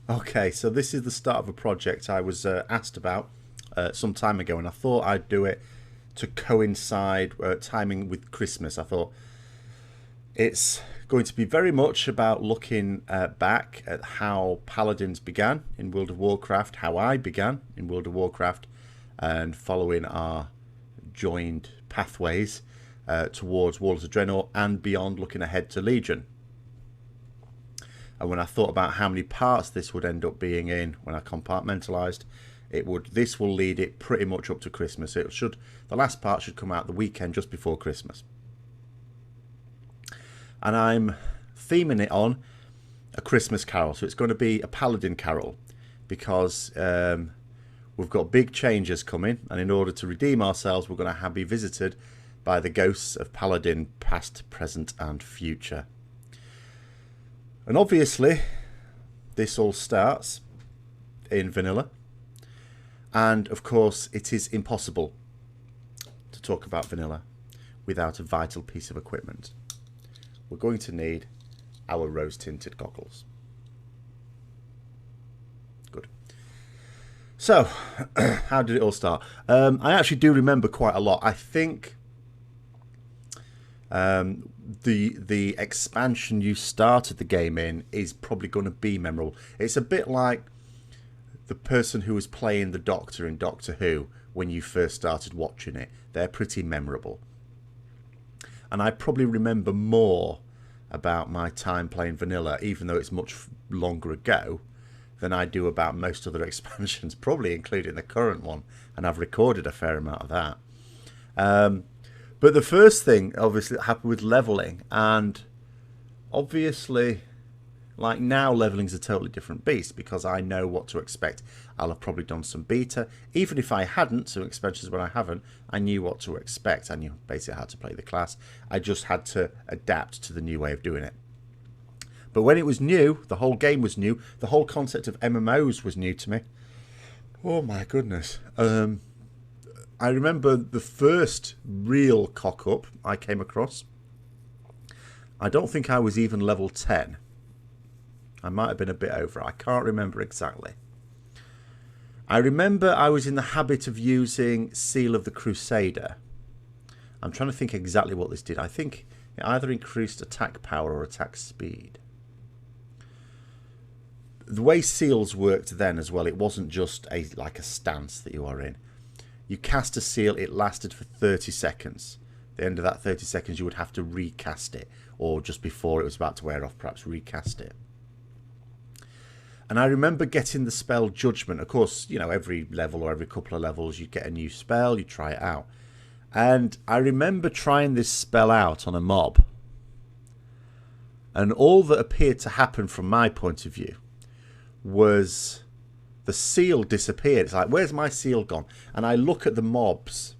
Okay, so this is the start of a project I was asked about some time ago, and I thought I'd do it to coincide timing with Christmas. I thought it's going to be very much about looking back at how Paladins began in World of Warcraft, how I began in World of Warcraft, and following our joined pathways towards Warlords of Draenor and beyond, looking ahead to Legion. And when I thought about how many parts this would end up being in, when I compartmentalized, this will lead it pretty much up to Christmas. The last part should come out the weekend just before Christmas. And I'm theming it on a Christmas carol. So it's going to be a Paladin carol because we've got big changes coming. And in order to redeem ourselves, we're going to be visited by the ghosts of Paladin, past, present, and future. And obviously, this all starts in vanilla. And of course, it is impossible to talk about vanilla without a vital piece of equipment. We're going to need our rose-tinted goggles. Good. So, how did it all start? I actually do remember quite a lot. I think the expansion you started the game in is probably going to be memorable. It's a bit like the person who was playing the Doctor in Doctor Who when you first started watching it. They're pretty memorable. And I probably remember more about my time playing vanilla, even though it's much longer ago, than I do about most other expansions, probably including the current one. And I've recorded a fair amount of that. But the first thing, obviously, that happened with leveling. And obviously, like now, leveling's a totally different beast because I know what to expect. I'll have probably done some beta. Even if I hadn't, some expansions when I haven't, I knew what to expect. I knew basically how to play the class. I just had to adapt to the new way of doing it. But when it was new, the whole game was new. The whole concept of MMOs was new to me. Oh my goodness. I remember the first real cock-up I came across. I don't think I was even level 10. I might have been a bit over. I can't remember exactly. I remember I was in the habit of using Seal of the Crusader. I'm trying to think exactly what this did. I think it either increased attack power or attack speed. The way seals worked then as well, it wasn't just like a stance that you are in. You cast a seal, it lasted for 30 seconds. At the end of that 30 seconds, you would have to recast it. Or just before it was about to wear off, perhaps recast it. And I remember getting the spell Judgment. Of course, you know, every level or every couple of levels, you get a new spell, you try it out. And I remember trying this spell out on a mob. And all that appeared to happen from my point of view was the seal disappeared. It's like, where's my seal gone? And I look at the mob's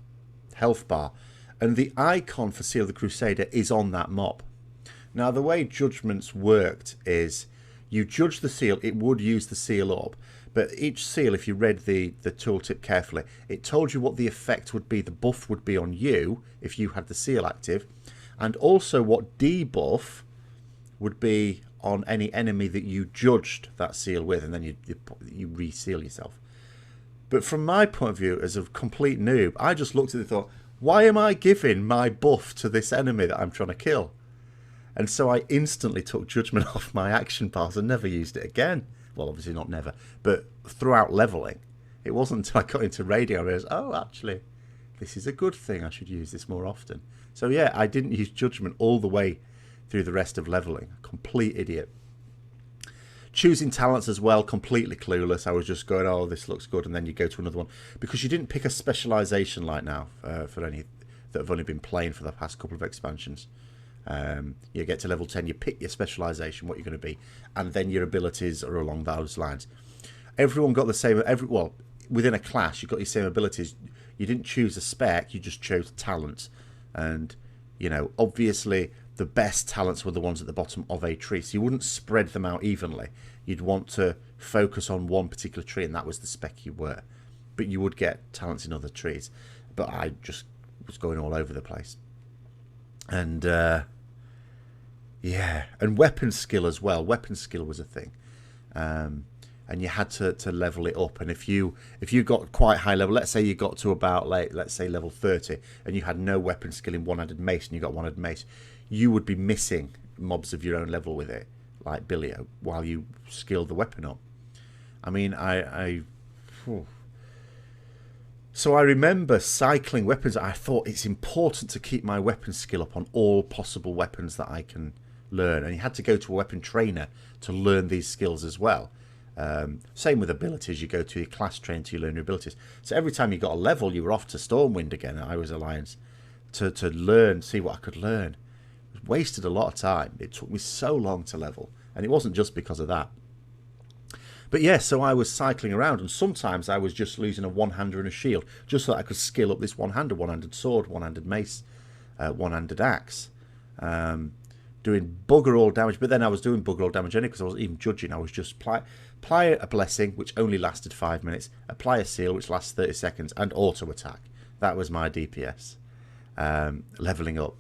health bar, and the icon for Seal of the Crusader is on that mob. Now, the way judgments worked is you judge the seal, it would use the seal up, but each seal, if you read the tooltip carefully, it told you what the effect would be, the buff would be on you if you had the seal active, and also what debuff would be on any enemy that you judged that seal with, and then you re-seal yourself. But from my point of view, as a complete noob, I just looked at it and thought, why am I giving my buff to this enemy that I'm trying to kill? And so I instantly took judgment off my action pass and never used it again. Well, obviously not never, but throughout leveling. It wasn't until I got into radio I realized, oh, actually, this is a good thing. I should use this more often. So yeah, I didn't use judgment all the way through the rest of leveling. Complete idiot. Choosing talents as well, completely clueless. I was just going, oh, this looks good, and then you go to another one. Because you didn't pick a specialisation like now, for any that have only been playing for the past couple of expansions. You get to level 10, you pick your specialisation, what you're going to be, and then your abilities are along those lines. Everyone got the same, well, within a class, you got your same abilities. You didn't choose a spec, you just chose talent. And, you know, obviously the best talents were the ones at the bottom of a tree, so you wouldn't spread them out evenly. You'd want to focus on one particular tree, and that was the spec you were. But you would get talents in other trees. But I just was going all over the place. And yeah, and weapon skill as well. Weapon skill was a thing. and you had to level it up. And if you got quite high level, let's say you got to about, let's say level 30, and you had no weapon skill in one-handed mace, and you got one-handed mace, you would be missing mobs of your own level with it, like Billio, while you skilled the weapon up. I mean, So I remember cycling weapons. I thought it's important to keep my weapon skill up on all possible weapons that I can learn. And you had to go to a weapon trainer to learn these skills as well. Same with abilities. You go to your class trainer to learn your abilities. So every time you got a level, you were off to Stormwind again. I was Alliance to learn, see what I could learn. It wasted a lot of time. It took me so long to level. And it wasn't just because of that. But yeah, so I was cycling around, and sometimes I was just losing a one-hander and a shield, just so that I could skill up this one-hander, one-handed sword, one-handed mace, one-handed axe, doing bugger all damage. But then I was doing bugger all damage anyway, because I wasn't even judging. I was just apply a blessing, which only lasted 5 minutes, apply a seal, which lasts 30 seconds, and auto attack. That was my DPS, leveling up.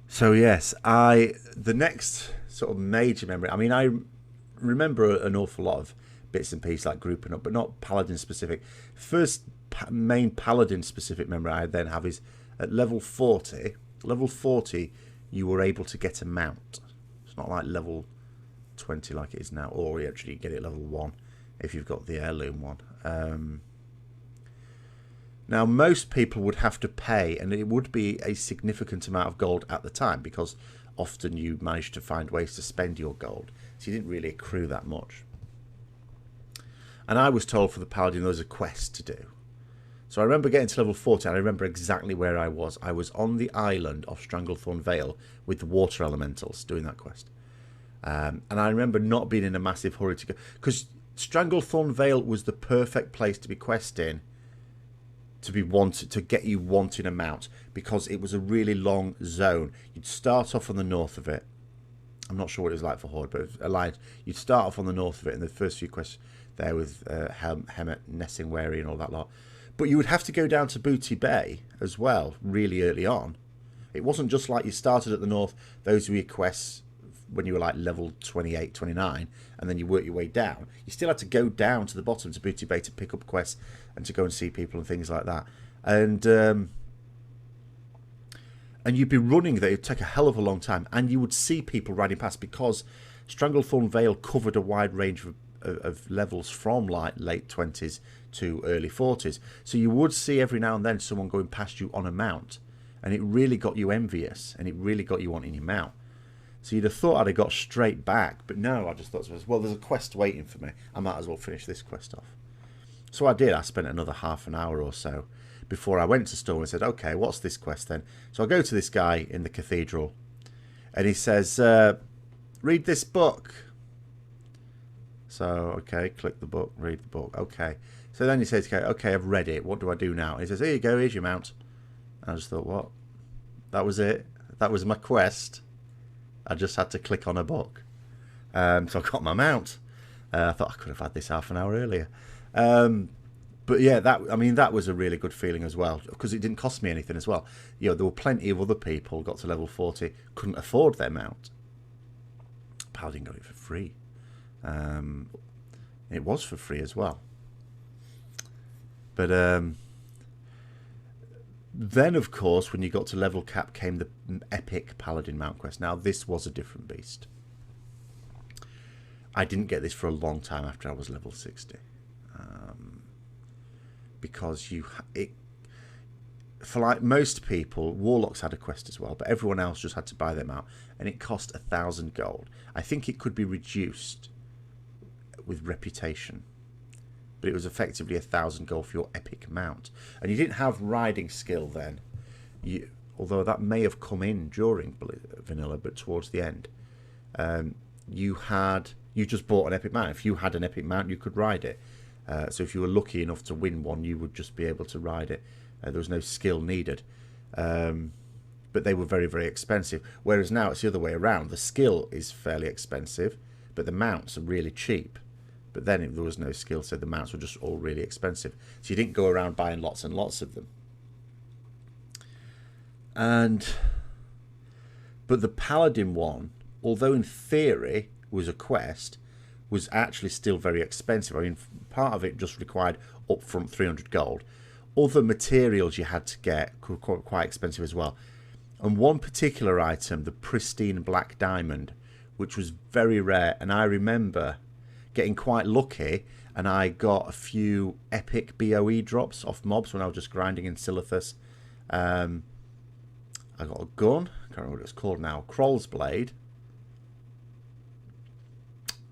So yes, the next sort of major memory, I mean, I remember an awful lot of bits and pieces like grouping up, but not Paladin specific. First main Paladin specific memory I then have is at level 40. Level 40, you were able to get a mount. It's not like level 20 like it is now, or you actually get it level 1 if you've got the heirloom one. Now, most people would have to pay, and it would be a significant amount of gold at the time, because often you managed to find ways to spend your gold, so you didn't really accrue that much. And I was told for the Paladin there was a quest to do. So I remember getting to level 40, and I remember exactly where I was. I was on the island of Stranglethorn Vale with the water elementals doing that quest. And I remember not being in a massive hurry to go, because Stranglethorn Vale was the perfect place to be questing, to get you wanting a mount, because it was a really long zone. You'd start off on the north of it. I'm not sure what it was like for Horde, but Alliance, you'd start off on the north of it in the first few quests there with Hemet, Nessingwary and all that lot. But you would have to go down to Booty Bay as well really early on. It wasn't just like you started at the north, those were your quests when you were like level 28, 29, and then you work your way down. You still had to go down to the bottom to Booty Bay to pick up quests and to go and see people and things like that. And you'd be running there. It'd take a hell of a long time, and you would see people riding past, because Stranglethorn Vale covered a wide range of levels from like late 20s to early 40s. So you would see every now and then someone going past you on a mount, and it really got you envious, and it really got you wanting your mount. So you'd have thought I'd have got straight back, but no, I just thought, well, there's a quest waiting for me. I might as well finish this quest off. So I did. I spent another half an hour or so before I went to Storm and said, okay, what's this quest then? So I go to this guy in the cathedral, and he says, read this book. So, okay, click the book, read the book. Okay. So then he says, okay, I've read it. What do I do now? And he says, here you go, here's your mount. And I just thought, what? That was it? That was my quest? I just had to click on a book. So I got my mount. I thought I could have had this half an hour earlier. But yeah, that was a really good feeling as well, because it didn't cost me anything as well. You know, there were plenty of other people got to level 40, couldn't afford their mount. Paladin got it for free. It was for free as well. But then, of course, when you got to level cap came the epic Paladin mount quest. Now, this was a different beast. I didn't get this for a long time after I was level 60. Because for like most people, Warlocks had a quest as well, but everyone else just had to buy them out, and it cost 1,000 gold. I think it could be reduced with reputation, but it was effectively 1,000 gold for your epic mount, and you didn't have riding skill then. Although that may have come in during vanilla, but towards the end, you just bought an epic mount. If you had an epic mount, you could ride it. So if you were lucky enough to win one, you would just be able to ride it. There was no skill needed. But they were very, very expensive. Whereas now it's the other way around. The skill is fairly expensive, but the mounts are really cheap. But then there was no skill, so the mounts were just all really expensive. So you didn't go around buying lots and lots of them. But the Paladin one, although in theory was a quest, was actually still very expensive. I mean, part of it just required upfront 300 gold. Other materials you had to get were quite expensive as well. And one particular item, the pristine black diamond, which was very rare, and I remember getting quite lucky, and I got a few epic BOE drops off mobs when I was just grinding in Silithus. I got a gun, I can't remember what it's called now, Kroll's Blade,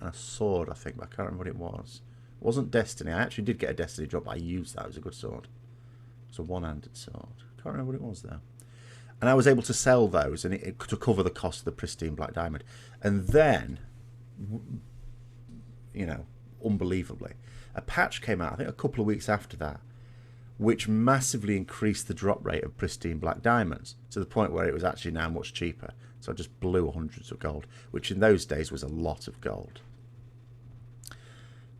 and a sword, I think, but I can't remember what it was. It wasn't Destiny. I actually did get a Destiny drop, but I used that. It was a good sword. It was a one-handed sword. I can't remember what it was, though. And I was able to sell those and it to cover the cost of the pristine black diamond. And then, you know, unbelievably, a patch came out, I think a couple of weeks after that, which massively increased the drop rate of pristine black diamonds to the point where it was actually now much cheaper. So I just blew hundreds of gold, which in those days was a lot of gold.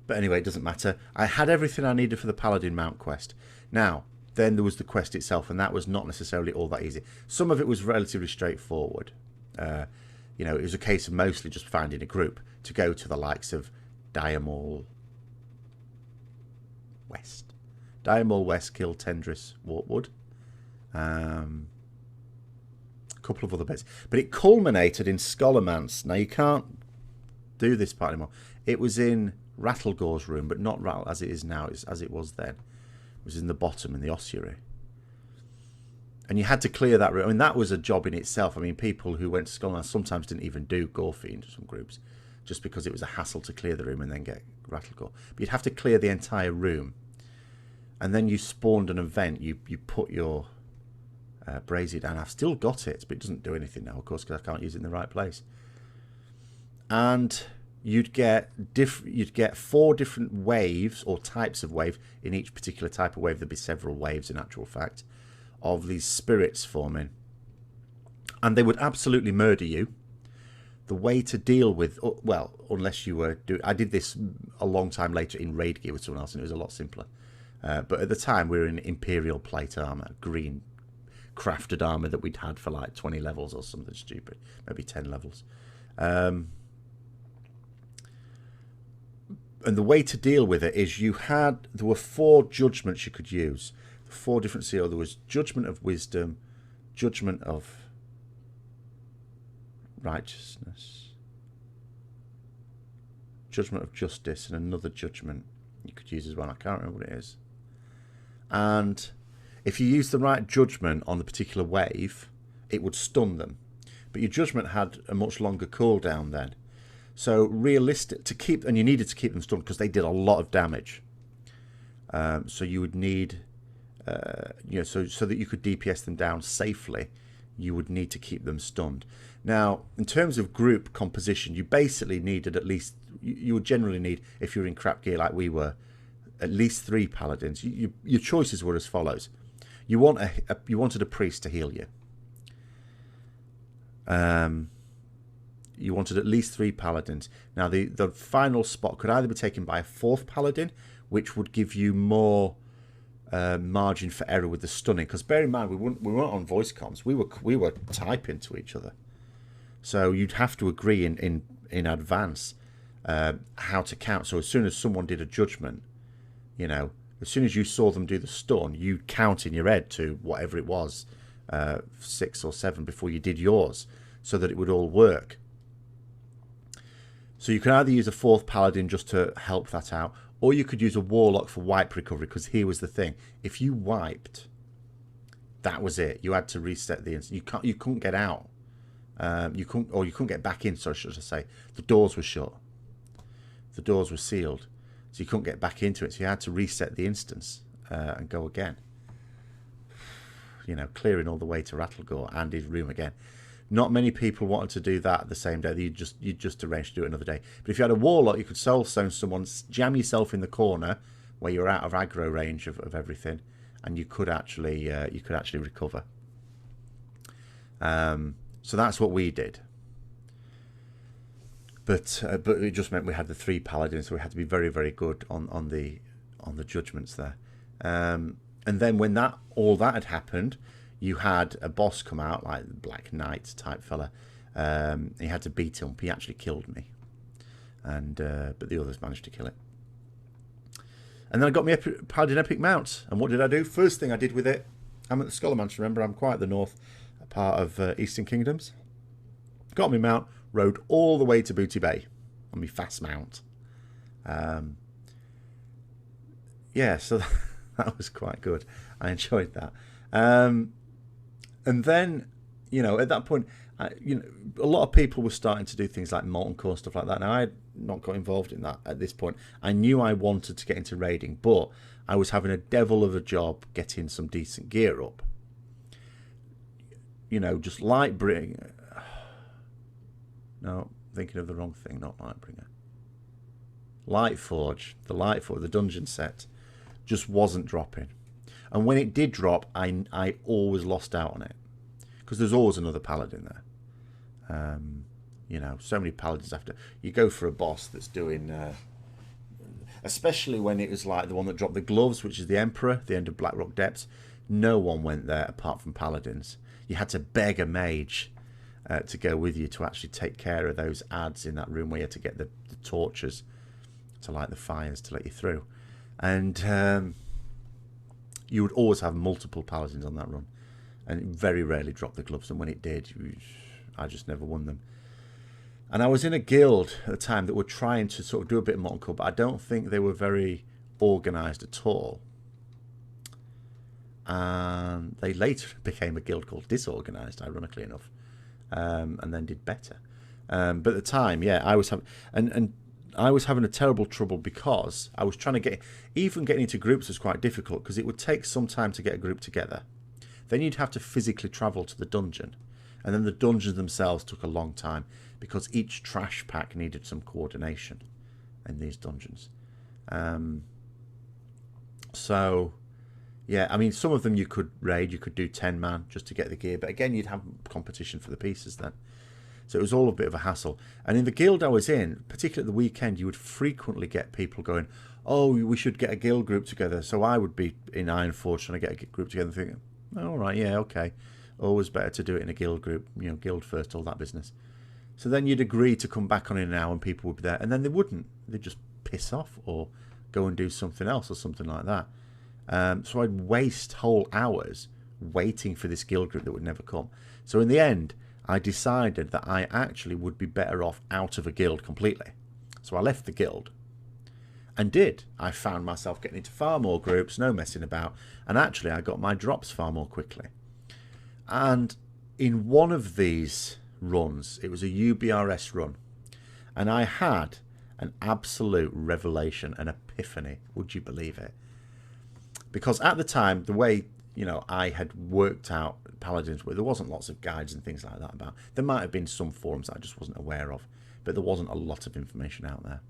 But anyway, it doesn't matter. I had everything I needed for the Paladin mount quest. Now, then there was the quest itself, and that was not necessarily all that easy. Some of it was relatively straightforward. You know, it was a case of mostly just finding a group to go to the likes of Diamol West. Diamol West, kill Tendris Wartwood. A couple of other bits. But it culminated in Scholarmance. Now, you can't do this part anymore. It was in Rattlegore's room, but not Rattle as it is now, as it was then. It was in the bottom, in the ossuary. And you had to clear that room. I mean, that was a job in itself. I mean, people who went to Scholarmance sometimes didn't even do Gorefiend, some groups, just because it was a hassle to clear the room and then get Rattlegore. But you'd have to clear the entire room. And then you spawned an event. You put your brazier down. I've still got it, but it doesn't do anything now, of course, because I can't use it in the right place. And you'd get 4 different waves or types of wave. In each particular type of wave, there'd be several waves in actual fact of these spirits forming. And they would absolutely murder you. The way to deal with, well, unless you were I did this a long time later in raid gear with someone else, and it was a lot simpler. But at the time, we were in Imperial plate armor, green crafted armor that we'd had for like 20 levels or something stupid, maybe 10 levels. And the way to deal with it is there were 4 judgments you could use. 4 different seals. There was Judgment of Wisdom, Judgment of Righteousness, Judgment of Justice, and another judgment you could use as well. I can't remember what it is. And if you use the right judgment on the particular wave, it would stun them. But your judgment had a much longer cooldown then. So realistic to keep, and you needed to keep them stunned because they did a lot of damage. So you would need, so that you could DPS them down safely, you would need to keep them stunned. Now, in terms of group composition, you basically needed at least, you would generally need, if you're in crap gear like we were, at least 3 paladins. Your choices were as follows: you wanted a priest to heal you. You wanted at least 3 paladins. Now, the final spot could either be taken by a 4th paladin, which would give you more margin for error with the stunning. Because bear in mind, we weren't on voice comms. We were typing to each other. So you'd have to agree in advance how to count. So as soon as someone did a judgment, you know, as soon as you saw them do the stun, you'd count in your head to whatever it was, 6 or 7 before you did yours, so that it would all work. So you can either use a 4th paladin just to help that out, or you could use a warlock for wipe recovery, because here was the thing: if you wiped, that was it. You had to reset the instant. You couldn't get out. You couldn't get back in. Sorry, should I say? The doors were shut. The doors were sealed, so you couldn't get back into it. So you had to reset the instance and go again. You know, clearing all the way to Rattlegore and his room again. Not many people wanted to do that the same day. You'd just arrange to do it another day. But if you had a warlock, you could soulstone someone, jam yourself in the corner where you're out of aggro range of everything, and you could actually recover. So that's what we did. But it just meant we had the 3 paladins, so we had to be very, very good on the judgments there. And then when all that had happened, you had a boss come out, like the Black Knight type fella. He had to beat him. He actually killed me. and but the others managed to kill it. And then I got my Paladin Epic mount. And what did I do? First thing I did with it, I'm at the Scholar Mansion, remember, I'm quite at the north part of Eastern Kingdoms. Got my mount, rode all the way to Booty Bay on my fast mount. Yeah, so that was quite good. I enjoyed that. And then, at that point, a lot of people were starting to do things like Molten Core, stuff like that. Now, I had not got involved in that at this point. I knew I wanted to get into raiding, but I was having a devil of a job getting some decent gear up. Just Lightbringer. No, thinking of the wrong thing, not Lightbringer. Lightforge, the dungeon set, just wasn't dropping. And when it did drop, I always lost out on it. Because there's always another Paladin there. So many Paladins after. You go for a boss that's doing... especially when it was like the one that dropped the gloves, which is the Emperor, the end of Blackrock Depths. No one went there apart from Paladins. You had to beg a mage to go with you to actually take care of those ads in that room where you had to get the torches to light the fires to let you through. And you would always have multiple Paladins on that run. And it very rarely dropped the gloves. And when it did, I just never won them. And I was in a guild at the time that were trying to sort of do a bit of Molten Core, but I don't think they were very organised at all. And they later became a guild called Disorganised, ironically enough, and then did better. But at the time, yeah, I was having and I was having a terrible trouble because I was trying to even getting into groups was quite difficult because it would take some time to get a group together. Then you'd have to physically travel to the dungeon, and then the dungeons themselves took a long time because each trash pack needed some coordination in these dungeons. So, yeah, I mean, some of them you could raid, you could do 10-man just to get the gear, but again, you'd have competition for the pieces then. So it was all a bit of a hassle. And in the guild I was in, particularly at the weekend, you would frequently get people going, oh, we should get a guild group together. So I would be in Ironforge trying to get a group together thinking, all right, yeah, okay. Always better to do it in a guild group, guild first, all that business. So then you'd agree to come back on in an hour and people would be there. And then they wouldn't. They'd just piss off or go and do something else or something like that. So I'd waste whole hours waiting for this guild group that would never come. So in the end, I decided that I actually would be better off out of a guild completely. So I left the guild and did. I found myself getting into far more groups, no messing about. And actually, I got my drops far more quickly. And in one of these runs, it was a UBRS run. And I had an absolute revelation, an epiphany. Would you believe it? Because at the time, the way, I had worked out Paladins, where there wasn't lots of guides and things like that about. There might have been some forums that I just wasn't aware of, but there wasn't a lot of information out there.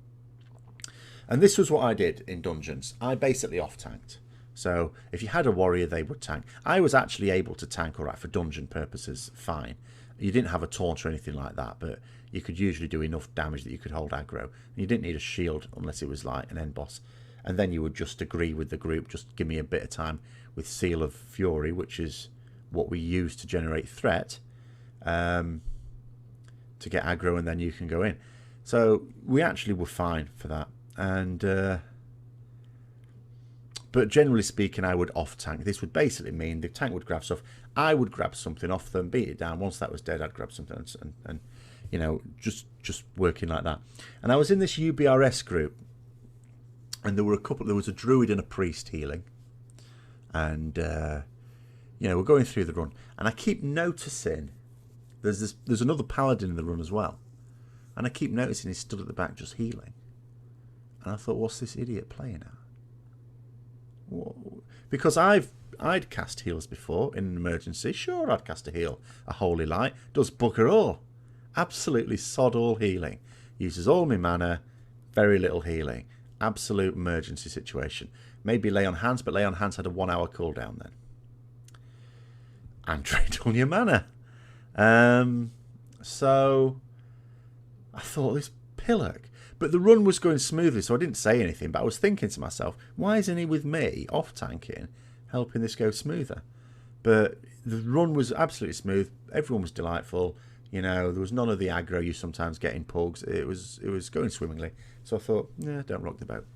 And this was what I did in dungeons. I basically off-tanked. So if you had a warrior, they would tank. I was actually able to tank all right for dungeon purposes, fine. You didn't have a taunt or anything like that, but you could usually do enough damage that you could hold aggro. And you didn't need a shield unless it was like an end boss. And then you would just agree with the group, just give me a bit of time with Seal of Fury, which is what we use to generate threat, to get aggro, and then you can go in. So we actually were fine for that. And but generally speaking, I would off-tank. This would basically mean the tank would grab stuff. I would grab something off them, beat it down. Once that was dead, I'd grab something and just working like that. And I was in this UBRS group, and there was a druid and a priest healing. And, we're going through the run. And I keep noticing there's another paladin in the run as well. And I keep noticing he's stood at the back just healing. And I thought, what's this idiot playing at? Because I'd cast heals before in an emergency. Sure, I'd cast a heal. A holy light. Does bugger all. Absolutely sod all healing. Uses all my mana. Very little healing. Absolute emergency situation. Maybe lay on hands, but lay on hands had a 1 hour cooldown then. And drained all your mana. So I thought, this pillock. But the run was going smoothly, so I didn't say anything. But I was thinking to myself, why isn't he with me, off-tanking, helping this go smoother? But the run was absolutely smooth. Everyone was delightful. You know, there was none of the aggro you sometimes get in pugs. It was going swimmingly. So I thought, yeah, don't rock the boat.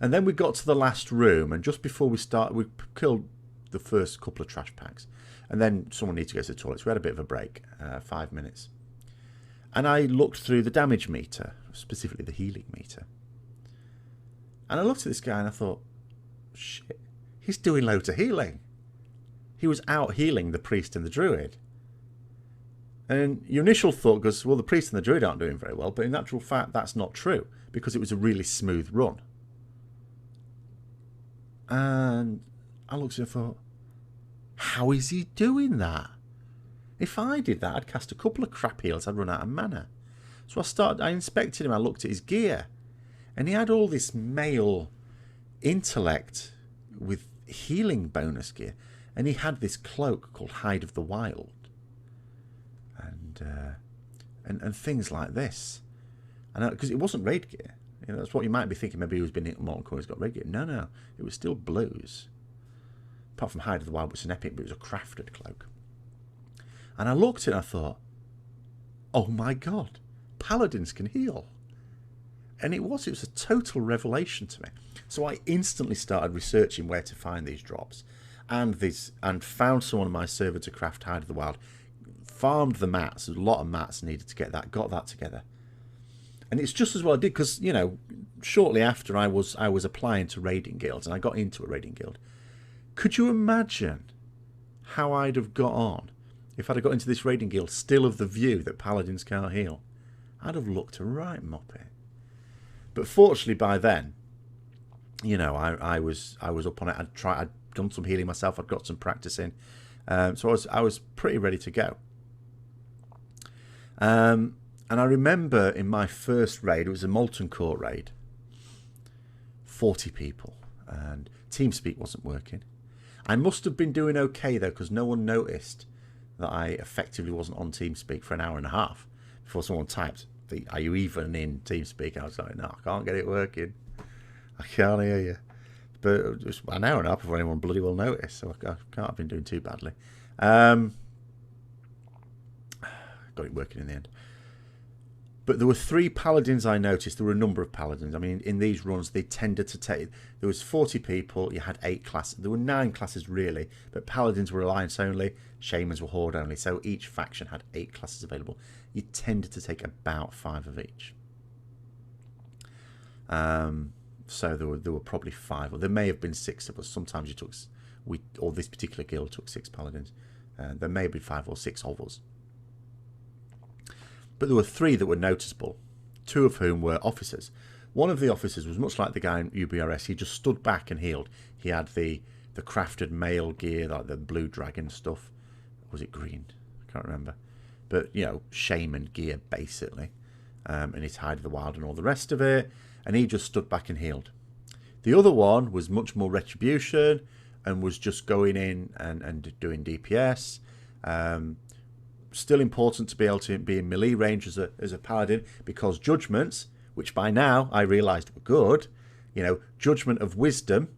And then we got to the last room, and just before we started, we killed the first couple of trash packs. And then someone needed to go to the toilet, so we had a bit of a break, 5 minutes. And I looked through the damage meter, specifically the healing meter. And I looked at this guy and I thought, shit, he's doing loads of healing. He was out healing the priest and the druid. And your initial thought goes, well, the priest and the druid aren't doing very well, but in actual fact, that's not true, because it was a really smooth run. And I looked at him and thought, how is he doing that? If I did that, I'd cast a couple of crap heals, I'd run out of mana. So I inspected him, I looked at his gear, and he had all this male intellect with healing bonus gear, and he had this cloak called Hide of the Wild. And things like this, and because it wasn't raid gear, you know, that's what you might be thinking. Maybe he was being Morton Core, he's got raid gear. No, it was still blues. Apart from Hide of the Wild, which is an epic, but it was a crafted cloak. And I looked at it and I thought, oh my god, paladins can heal. And it was a total revelation to me. So I instantly started researching where to find these drops, and found someone on my server to craft Hide of the Wild. Farmed the mats, a lot of mats needed to get that, got that together. And it's just as well I did, because, you know, shortly after I was applying to raiding guilds, and I got into a raiding guild. Could you imagine how I'd have got on if I'd have got into this raiding guild still of the view that paladins can't heal? I'd have looked a right moppet. But fortunately by then, you know, I was up on it. I'd done some healing myself, I'd got some practice in. So I was pretty ready to go. And I remember in my first raid, it was a Molten Core raid, 40 people, and TeamSpeak wasn't working. I must have been doing okay though, because no one noticed that I effectively wasn't on TeamSpeak for an hour and a half before someone typed, are you even in TeamSpeak? I was like, no, I can't get it working. I can't hear you. But it was an hour and a half before anyone bloody well noticed, so I can't have been doing too badly. Got it working in the end. But there were 3 paladins I noticed. There were a number of paladins. I mean, in these runs, they tended to take... There was 40 people. You had 8 classes. There were 9 classes, really. But paladins were alliance only. Shamans were horde only. So each faction had 8 classes available. You tended to take about 5 of each. So there were probably 5. Or there may have been 6 of us. Sometimes you took... or this particular guild took 6 paladins. There may be 5 or 6 of us. But there were 3 that were noticeable, 2 of whom were officers. One of the officers was much like the guy in UBRS. He just stood back and healed. He had the crafted mail gear, like the blue dragon stuff. Was it green? I can't remember. But, you know, shaman gear, basically. And his Hide of the Wild and all the rest of it. And he just stood back and healed. The other one was much more retribution and was just going in and doing DPS. Still important to be able to be in melee range as a paladin, because judgments, which by now I realised were good, you know, judgment of wisdom,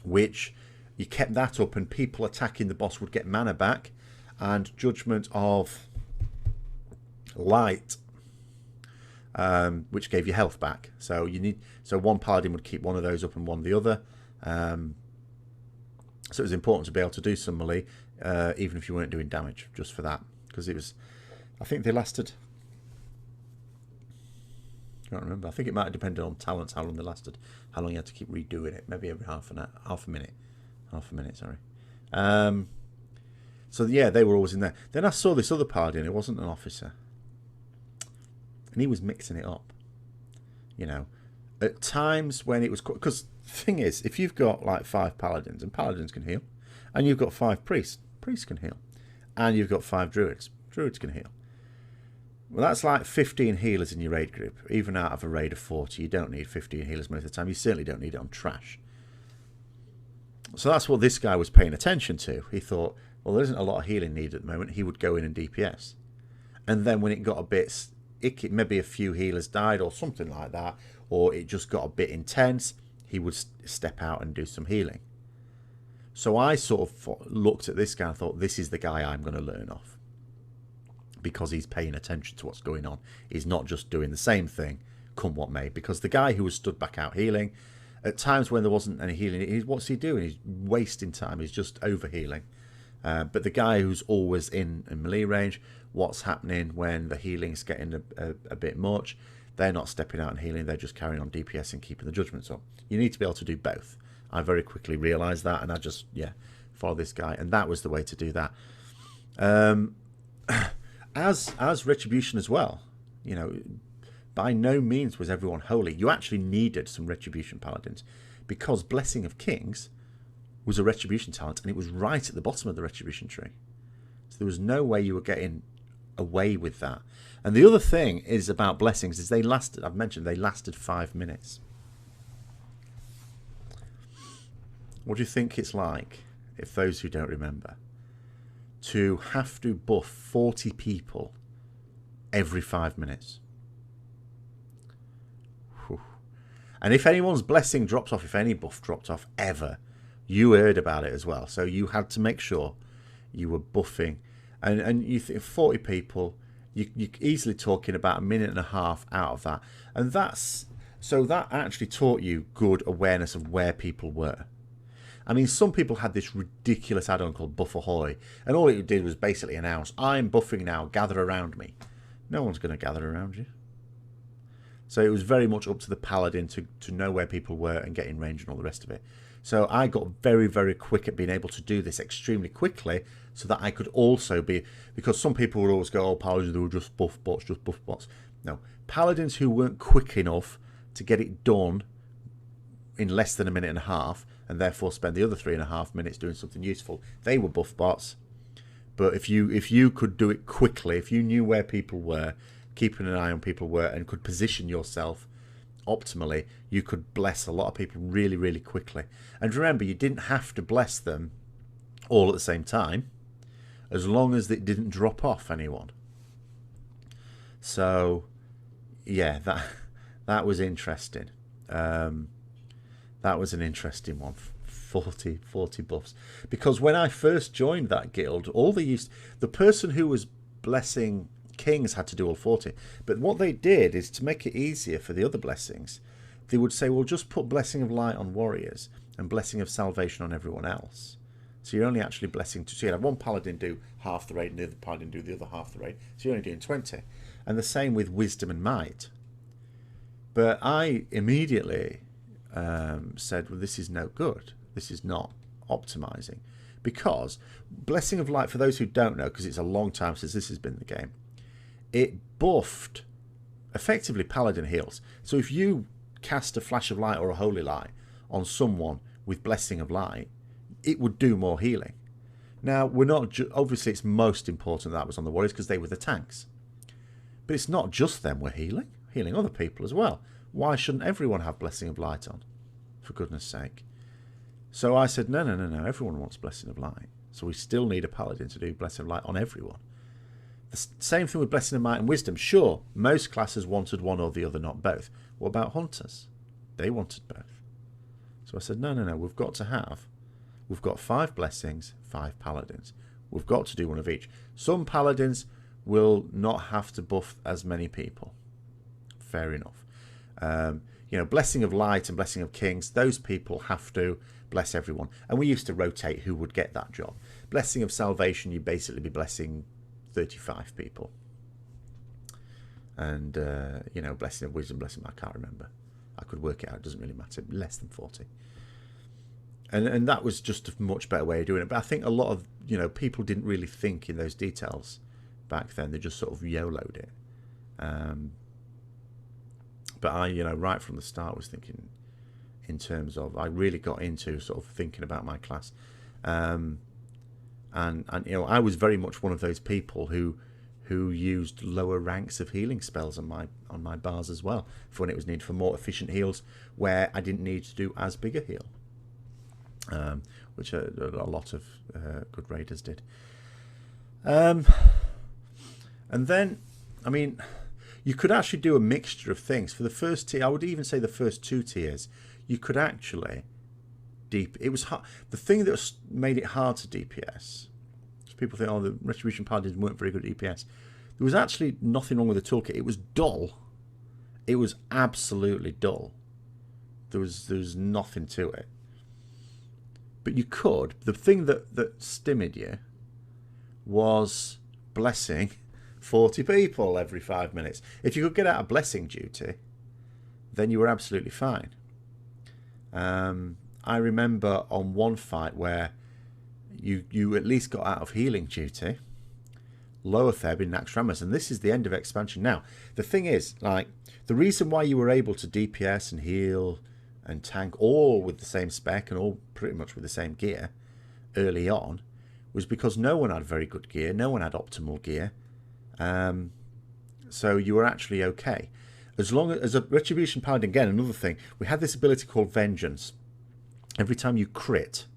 which you kept that up and people attacking the boss would get mana back, and judgment of light, which gave you health back. So one paladin would keep one of those up and one the other. So it was important to be able to do some melee, even if you weren't doing damage, just for that. Because it was, I think they lasted, I can't remember. I think it might have depended on talents, how long they lasted, how long you had to keep redoing it. Maybe every half a minute, sorry. So yeah, they were always in there. Then I saw this other paladin. It wasn't an officer, and he was mixing it up. You know, at times when it was, because the thing is, if you've got like 5 paladins, and paladins can heal, and you've got 5 priests can heal, and you've got 5 druids can heal. Well, that's like 15 healers in your raid group. Even out of a raid of 40, you don't need 15 healers most of the time. You certainly don't need it on trash. So that's what this guy was paying attention to. He thought, well, there isn't a lot of healing needed at the moment. He would go in and DPS. And then when it got a bit icky, maybe a few healers died or something like that, or it just got a bit intense, he would step out and do some healing. So I sort of looked at this guy and thought, this is the guy I'm going to learn off. because he's paying attention to what's going on. He's not just doing the same thing, come what may. Because the guy who was stood back out healing, at times when there wasn't any healing, what's he doing? He's wasting time. He's just overhealing. But the guy who's always in melee range, what's happening when the healing's getting a bit much? They're not stepping out and healing. They're just carrying on DPS and keeping the judgments up. You need to be able to do both. I very quickly realised that, and I just, follow this guy. And that was the way to do that. As Retribution as well, by no means was everyone holy. You actually needed some Retribution Paladins, because Blessing of Kings was a Retribution talent, and it was right at the bottom of the Retribution tree. So there was no way you were getting away with that. And the other thing is about Blessings is I've mentioned they lasted 5 minutes. What do you think it's like, if those who don't remember, to have to buff 40 people every 5 minutes? Whew. And if anyone's blessing drops off, if any buff dropped off ever, you heard about it as well. So you had to make sure you were buffing. And you think 40 people, you're easily talking about 1.5 minutes out of that. And that actually taught you good awareness of where people were. I mean, some people had this ridiculous add-on called Buff Ahoy, and all it did was basically announce, I'm buffing now, gather around me. No one's going to gather around you. So it was very much up to the Paladin to know where people were and get in range and all the rest of it. So I got very, very quick at being able to do this extremely quickly, so that I could also be, because some people would always go, oh, Paladins, they were just buff bots, just buff bots. No, Paladins who weren't quick enough to get it done in less than 1.5 minutes, and therefore spend the other 3.5 minutes doing something useful, they were buff bots. But if you could do it quickly, if you knew where people were, keeping an eye on people were, and could position yourself optimally, you could bless a lot of people really, really quickly. And remember, you didn't have to bless them all at the same time, as long as it didn't drop off anyone. So yeah, that was interesting. That was an interesting one. 40 buffs. Because when I first joined that guild, the person who was blessing kings had to do all 40. But what they did is, to make it easier for the other blessings, they would say, well, just put Blessing of Light on warriors and Blessing of Salvation on everyone else. So you're only actually blessing so you'd have one Paladin do half the raid and the other Paladin do the other half the raid. So you're only doing 20. And the same with Wisdom and Might. But I immediately said, well, this is no good. This is not optimizing. Because Blessing of Light, for those who don't know, because it's a long time since this has been the game, it buffed effectively Paladin heals. So if you cast a Flash of Light or a Holy Light on someone with Blessing of Light, it would do more healing. Now, we're not obviously it's most important that was on the warriors because they were the tanks. But it's not just them we're healing other people as well. Why shouldn't everyone have Blessing of Light on? For goodness sake. So I said, no, everyone wants Blessing of Light. So we still need a Paladin to do Blessing of Light on everyone. The same thing with Blessing of Might and Wisdom. Sure, most classes wanted one or the other, not both. What about Hunters? They wanted both. So I said, no, we've got 5 Blessings, 5 Paladins. We've got to do one of each. Some Paladins will not have to buff as many people. Fair enough. Blessing of Light and Blessing of Kings, those people have to bless everyone. And we used to rotate who would get that job. Blessing of Salvation, you'd basically be blessing 35 people. And, Blessing of Wisdom, Blessing, I can't remember. I could work it out, it doesn't really matter. Less than 40. And that was just a much better way of doing it. But I think a lot of, people didn't really think in those details back then. They just sort of YOLO'd it. But I, right from the start was thinking in terms of, I really got into sort of thinking about my class. And I was very much one of those people who used lower ranks of healing spells on my bars as well, for when it was needed for more efficient heals where I didn't need to do as big a heal. Which a lot of good raiders did. And then, I mean, you could actually do a mixture of things. For the first tier, I would even say the first 2 tiers, you could actually it was hard. The thing that made it hard to DPS, people think, oh, the Retribution Paladins weren't very good at DPS. There was actually nothing wrong with the toolkit. It was dull. It was absolutely dull. There was nothing to it. But you could. The thing that stimmied you was blessing 40 people every 5 minutes. If you could get out of blessing duty, then you were absolutely fine. I remember on one fight where you at least got out of healing duty, lower Theb in Naxxramas, and this is the end of expansion. Now, the thing is, like, the reason why you were able to DPS and heal and tank all with the same spec and all pretty much with the same gear early on was because no one had very good gear, no one had optimal gear, so you were actually okay. As long as a Retribution Paladin, again, another thing, we had this ability called Vengeance. Every time you crit,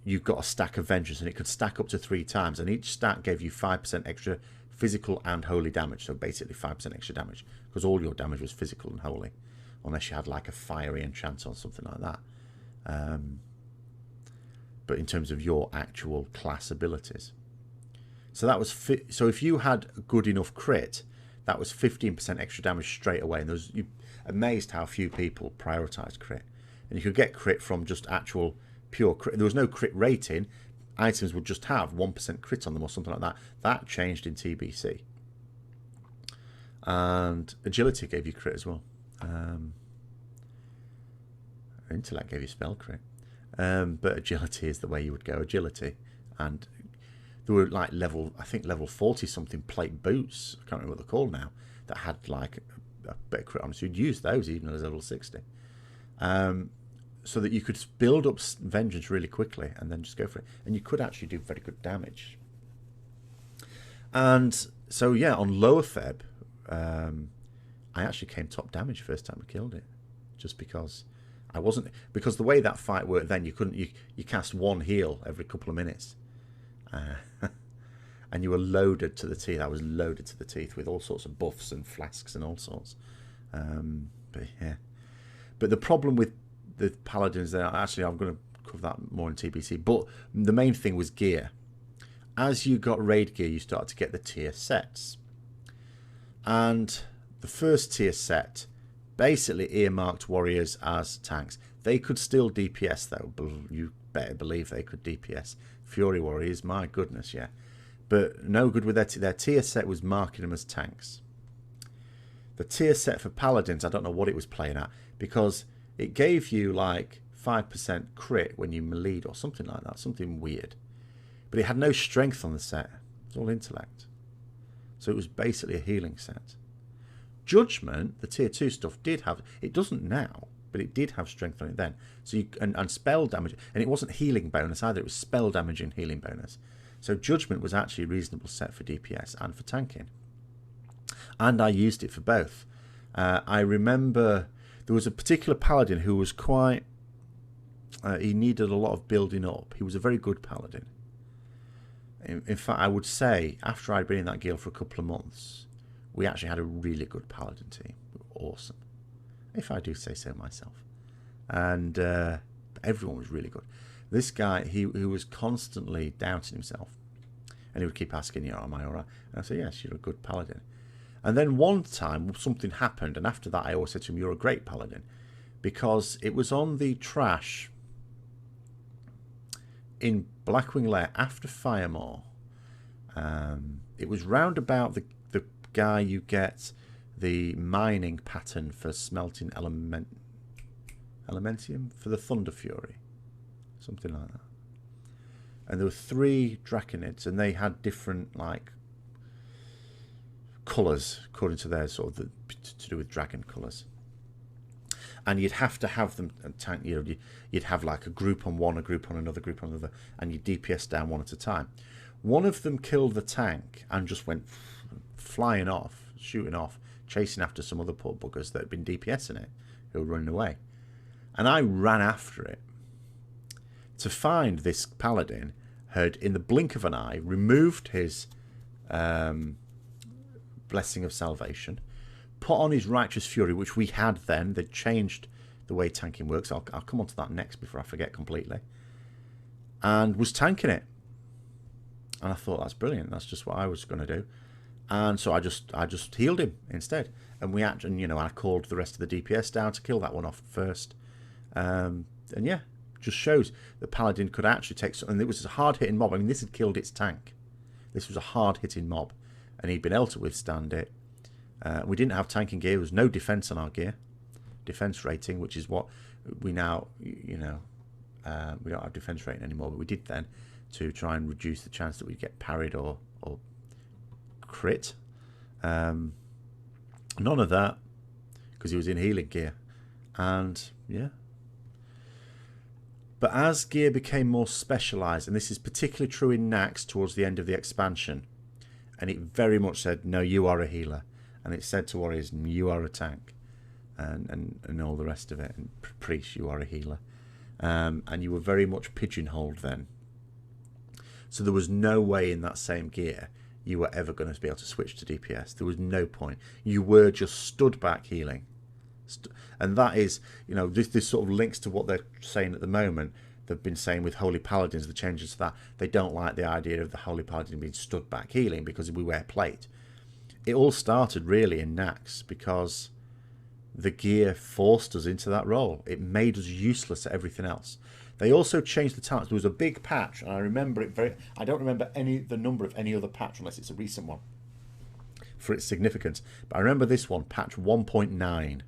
you got a stack of Vengeance, and it could stack up to 3 times, and each stack gave you 5% extra physical and holy damage, so basically 5% extra damage, because all your damage was physical and holy, unless you had like a fiery enchant or something like that. But in terms of your actual class abilities. So that was so if you had a good enough crit, that was 15% extra damage straight away, and you're amazed how few people prioritised crit. And you could get crit from just actual pure crit. There was no crit rating. Items would just have 1% crit on them or something like that. That changed in TBC. And agility gave you crit as well. Intellect gave you spell crit. But agility is the way you would go. Agility. And there were like I think level 40 something plate boots. I can't remember what they're called now. That had like a bit of crit on. So you'd use those even as level 60. So that you could build up Vengeance really quickly and then just go for it. And you could actually do very good damage. And so, yeah, on lower Feb, I actually came top damage first time I killed it. Just because I wasn't... Because the way that fight worked then, you couldn't... You cast one heal every couple of minutes. And you were loaded to the teeth. I was loaded to the teeth with all sorts of buffs and flasks and all sorts. But, yeah. But the problem with the Paladins there, actually I'm going to cover that more in TBC, but the main thing was gear. As you got raid gear, you started to get the tier sets. And the first tier set basically earmarked warriors as tanks. They could still DPS though, you better believe they could DPS. Fury warriors, my goodness, yeah. But no good with their tier set was marking them as tanks. The tier set for Paladins, I don't know what it was playing at, because it gave you like 5% crit when you meleeed or something like that, something weird. But it had no strength on the set. It's all intellect. So it was basically a healing set. Judgment, the tier 2 stuff, did have... It doesn't now, but it did have strength on it then. So you and spell damage... And it wasn't healing bonus either. It was spell damage and healing bonus. So Judgment was actually a reasonable set for DPS and for tanking. And I used it for both. I remember... There was a particular Paladin who was quite... he needed a lot of building up. He was a very good Paladin. In fact, I would say, after I'd been in that guild for a couple of months, we actually had a really good Paladin team. We were awesome. If I do say so myself. And everyone was really good. This guy, he was constantly doubting himself. And he would keep asking, am I alright? And I said, yes, you're a good Paladin. And then one time something happened, and after that I always said to him, you're a great Paladin. Because it was on the trash in Blackwing Lair after Firemaw. It was round about the guy you get the mining pattern for smelting elementium for the Thunder Fury. Something like that. And there were 3 Draconids, and they had different, like, colours according to their sort of to do with dragon colours, and you'd have to have them tank. You'd have like a group on one, a group on another, group on another, and you DPS down one at a time. One of them killed the tank and just went flying off, shooting off, chasing after some other poor buggers that had been DPSing it, who were running away, and I ran after it to find this Paladin had, in the blink of an eye, removed his Blessing of Salvation, put on his Righteous Fury, which we had then. They'd changed the way tanking works. I'll come on to that next before I forget completely. And was tanking it. And I thought, that's brilliant. That's just what I was going to do. And so I just healed him instead. And we actually, you know, I called the rest of the DPS down to kill that one off first. And yeah, just shows that Paladin could actually take something. It was a hard-hitting mob. I mean, this had killed its tank. This was a hard-hitting mob. And he'd been able to withstand it. We didn't have tanking gear. There was no defense on our gear. Defense rating, which is what we now, you know, we don't have defense rating anymore, but we did then to try and reduce the chance that we'd get parried or crit. None of that, because he was in healing gear. And yeah. But as gear became more specialised, and this is particularly true in Nax towards the end of the expansion, and it very much said, no, you are a healer. And it said to warriors, you are a tank. And all the rest of it. And priest, you are a healer. And you were very much pigeonholed then. So there was no way in that same gear you were ever going to be able to switch to DPS. There was no point. You were just stood back healing. And that is, you know, this sort of links to what they're saying at the moment. They've been saying with Holy Paladins, the changes to that. They don't like the idea of the Holy Paladin being stood back healing because we wear plate. It all started really in Nax because the gear forced us into that role. It made us useless at everything else. They also changed the talents. There was a big patch, and I remember it very. I don't remember the number of any other patch unless it's a recent one for its significance. But I remember this one, patch 1.9.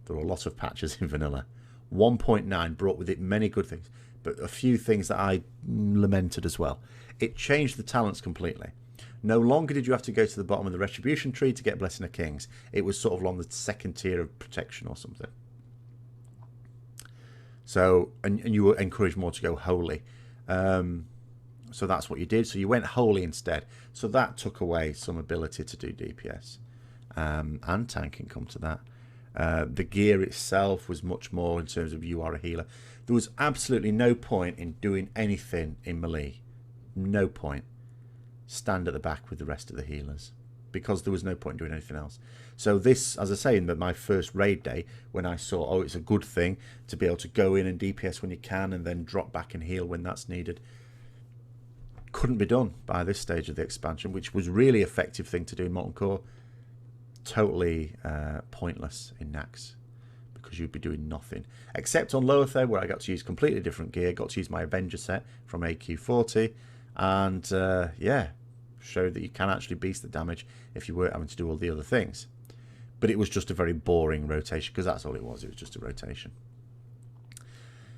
There were a lot of patches in vanilla. 1.9 brought with it many good things, but a few things that I lamented as well. It changed the talents completely. No longer did you have to go to the bottom of the retribution tree to get Blessing of Kings. It was sort of along the second tier of protection or something. So, and you were encouraged more to go holy. So that's what you did. So you went holy instead. So that took away some ability to do DPS. And tanking, come to that. The gear itself was much more in terms of you are a healer. There was absolutely no point in doing anything in melee. No point. Stand at the back with the rest of the healers. Because there was no point in doing anything else. So this, as I say, in my first raid day, when I saw, oh, it's a good thing to be able to go in and DPS when you can and then drop back and heal when that's needed. Couldn't be done by this stage of the expansion, which was really effective thing to do in Molten Core. Totally pointless in Nax because you'd be doing nothing. Except on Lowerthare, where I got to use completely different gear, got to use my Avenger set from AQ40, and yeah, showed that you can actually beast the damage if you weren't having to do all the other things. But it was just a very boring rotation because that's all it was. It was just a rotation.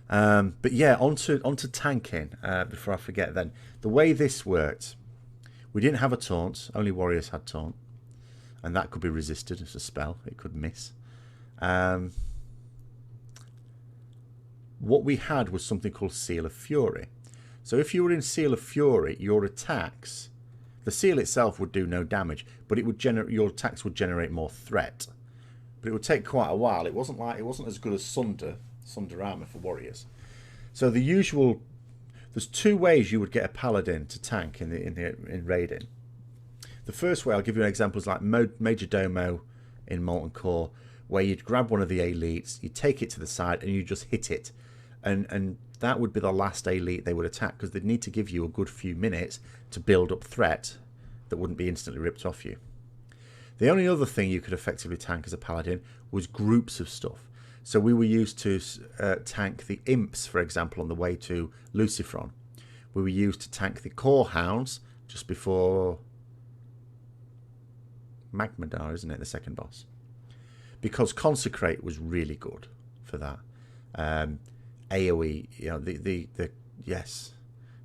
But yeah, onto tanking. Before I forget, then the way this worked, we didn't have a taunt. Only warriors had taunt, and that could be resisted as a spell. It could miss. What we had was something called Seal of Fury. So if you were in Seal of Fury, your attacks, the seal itself would do no damage, but it would your attacks would generate more threat. But it would take quite a while. It wasn't as good as Sunder armor for warriors. So there's two ways you would get a paladin to tank in raiding. The first way, I'll give you an example, is like Major Domo in Molten Core, where you'd grab one of the elites, you take it to the side, and you just hit it, and that would be the last elite they would attack because they'd need to give you a good few minutes to build up threat that wouldn't be instantly ripped off you. The only other thing you could effectively tank as a paladin was groups of stuff. So we were used to tank the imps, for example, on the way to Lucifron. We were used to tank the core hounds just before Magmadar, isn't it, the second boss? Because Consecrate was really good for that. AoE, you know, yes,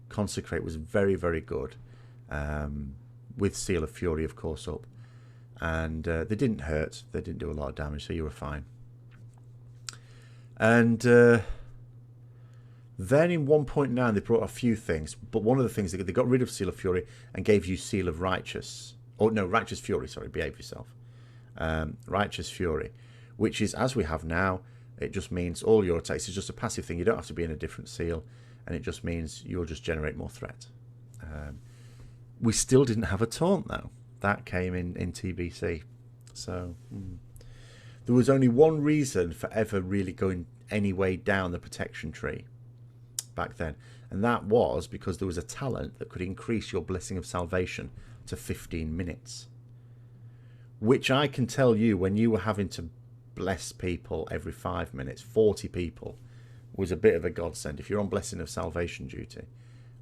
Consecrate was very, very good. With Seal of Fury, of course, up. And they didn't hurt. They didn't do a lot of damage, so you were fine. And then in 1.9, they brought a few things. But one of the things, they got rid of Seal of Fury and gave you Seal of Righteous. Or no, Righteous Fury, sorry, behave yourself. Righteous Fury, which is, as we have now, it just means all your attacks is just a passive thing. You don't have to be in a different seal. And it just means you'll just generate more threat. We still didn't have a taunt, though. That came in TBC. So there was only one reason for ever really going any way down the protection tree. back then. And that was because there was a talent that could increase your Blessing of Salvation to 15 minutes. Which I can tell you, when you were having to bless people every 5 minutes, 40 people, was a bit of a godsend. If you're on Blessing of Salvation duty,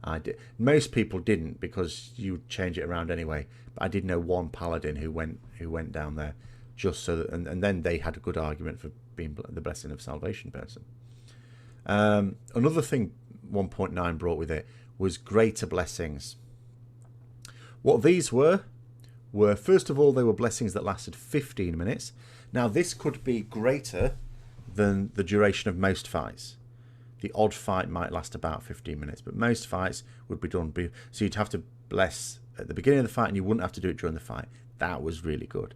I did. Most people didn't, because you change it around anyway. But I did know one Paladin who went down there just so that, and then they had a good argument for being the Blessing of Salvation person. Another thing 1.9 brought with it was greater blessings. What these were first of all, they were blessings that lasted 15 minutes. Now this could be greater than the duration of most fights. The odd fight might last about 15 minutes, but most fights would be done. So you'd have to bless at the beginning of the fight, and you wouldn't have to do it during the fight. That was really good.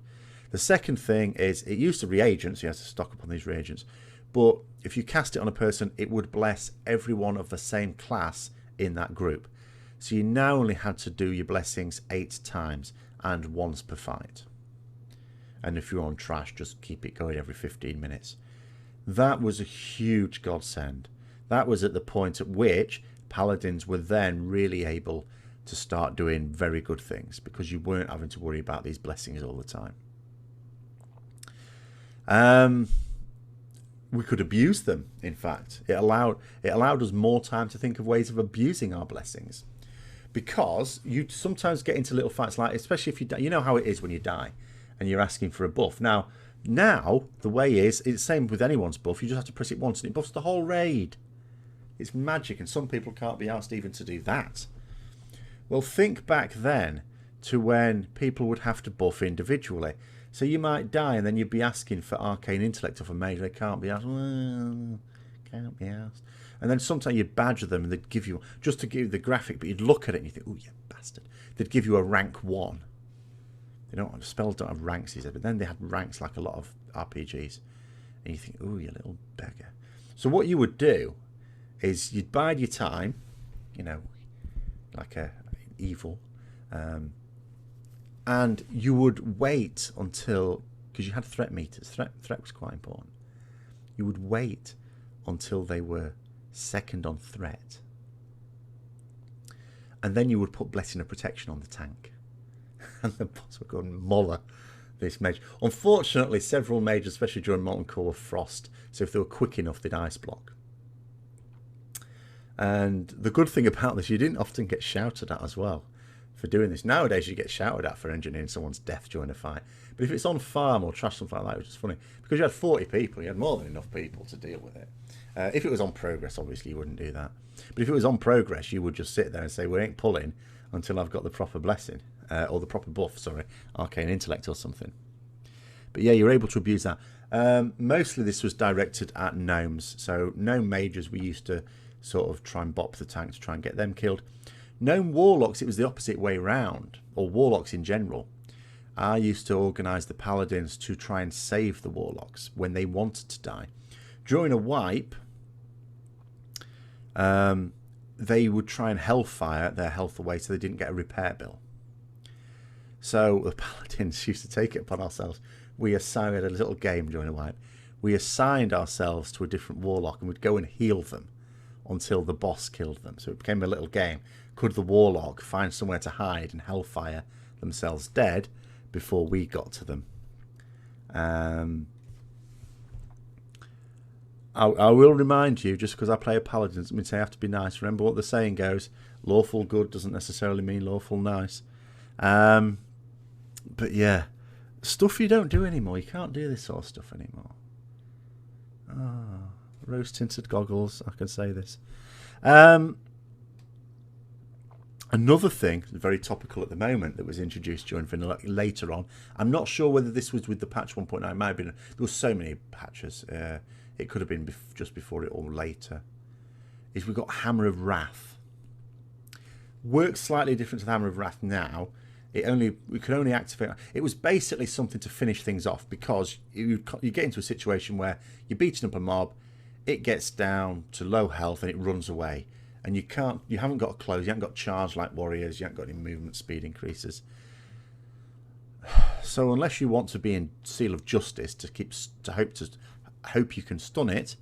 The second thing is, it used to reagents, so you have to stock up on these reagents. But if you cast it on a person, it would bless everyone of the same class in that group. So you now only had to do your blessings 8 times and once per fight. And if you're on trash, just keep it going every 15 minutes. That was a huge godsend. That was at the point at which Paladins were then really able to start doing very good things, because you weren't having to worry about these blessings all the time. We could abuse them, in fact. It allowed us more time to think of ways of abusing our blessings. Because you sometimes get into little fights, like, especially if you die, you know how it is when you die and you're asking for a buff. Now the way is, it's the same with anyone's buff. You just have to press it once and it buffs the whole raid. It's magic, and some people can't be asked even to do that. Well, think back then to when people would have to buff individually. So you might die and then you'd be asking for arcane intellect off a mage. They can't be asked. Well, can't be asked. And then sometimes you'd badger them and they'd give you, just to give you the graphic, but you'd look at it and you think, oh, you bastard. They'd give you a rank 1. Spells don't have ranks, he said, but then they had ranks like a lot of RPGs. And you think, oh, you little beggar. So what you would do is you'd bide your time, like a evil, and you would wait until, because you had threat meters, threat was quite important. You would wait until they were second on threat, and then you would put Blessing of Protection on the tank, and the boss would go and muller this mage. Unfortunately, several mages, especially during Molten Core, were frost, so if they were quick enough, they'd ice block. And the good thing about this, you didn't often get shouted at as well for doing this. Nowadays, you get shouted at for engineering someone's death during a fight. But if it's on farm or trash, something like that, which is funny, because you had 40 people, you had more than enough people to deal with it. If it was on progress, obviously, you wouldn't do that. But if it was on progress, you would just sit there and say, we ain't pulling until I've got the proper blessing, or the proper buff, sorry, arcane intellect or something. But yeah, you're able to abuse that. Mostly this was directed at gnomes. So gnome mages, we used to sort of try and bop the tank to try and get them killed. Gnome warlocks, it was the opposite way round, or warlocks in general. I used to organise the Paladins to try and save the warlocks when they wanted to die. During a wipe, they would try and hellfire their health away so they didn't get a repair bill. So the Paladins used to take it upon ourselves. We assigned a little game during a wipe. We assigned ourselves to a different warlock and would go and heal them until the boss killed them. So it became a little game. Could the warlock find somewhere to hide and hellfire themselves dead before we got to them? I will remind you, just because I play a paladin doesn't mean I have to be nice. Remember what the saying goes, lawful good doesn't necessarily mean lawful nice. But yeah, stuff you don't do anymore. You can't do this sort of stuff anymore. Rose-tinted goggles, I can say this. Another thing, very topical at the moment, that was introduced during vanilla later on. I'm not sure whether this was with the patch 1.9. It might have been. There were so many patches. It could have been just before it or later. Is we've got Hammer of Wrath. Works slightly different to the Hammer of Wrath now. We could only activate. It was basically something to finish things off, because you get into a situation where you're beating up a mob. It gets down to low health and it runs away, and you haven't got a close, you haven't got charge like warriors, you haven't got any movement speed increases. So unless you want to be in Seal of Justice to hope you can stun it,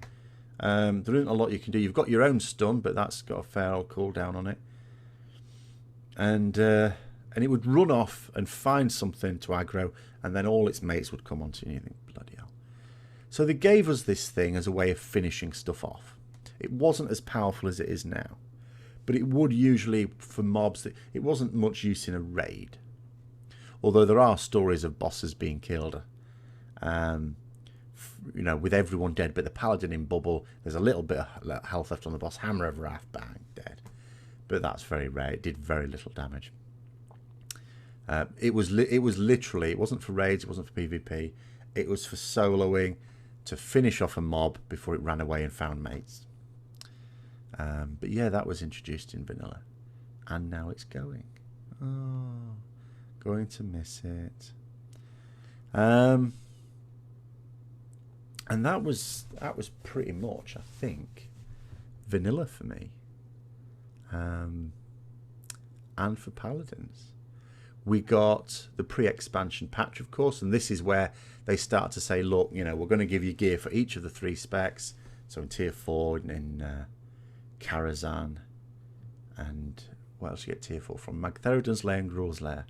There isn't a lot you can do. You've got your own stun, but that's got a fair old cooldown on it. And it would run off and find something to aggro, and then all its mates would come onto you. And you think, bloody hell. So they gave us this thing as a way of finishing stuff off. It wasn't as powerful as it is now, but it would usually, for mobs, it wasn't much use in a raid. Although there are stories of bosses being killed, with everyone dead, but the Paladin in bubble, there's a little bit of health left on the boss, Hammer of Wrath, bang, dead. But that's very rare. It did very little damage. It was literally, it wasn't for raids, it wasn't for PvP, it was for soloing to finish off a mob before it ran away and found mates. But yeah, that was introduced in vanilla, and now it's going. Oh, going to miss it. And that was pretty much, I think, vanilla for me. And for Paladins. We got the pre-expansion patch, of course, and this is where they start to say, look, we're going to give you gear for each of the 3 specs. So in Tier 4, in Karazhan, and what else you get Tier 4 from? Magtheridon's Lair and Gruul's Lair.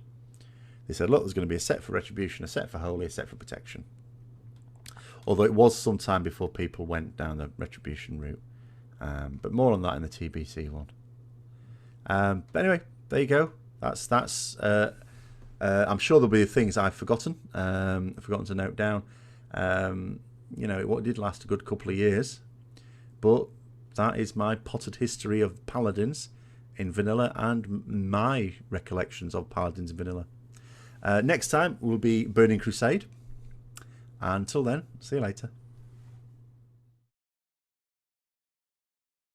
They said, look, there's going to be a set for Retribution, a set for Holy, a set for Protection. Although it was some time before people went down the Retribution route. But more on that in the TBC one. But anyway, there you go. That's. I'm sure there'll be things I've forgotten. To note down. It did last a good couple of years, but that is my potted history of Paladins in vanilla and my recollections of Paladins in vanilla. Next time will be Burning Crusade. Until then, see you later.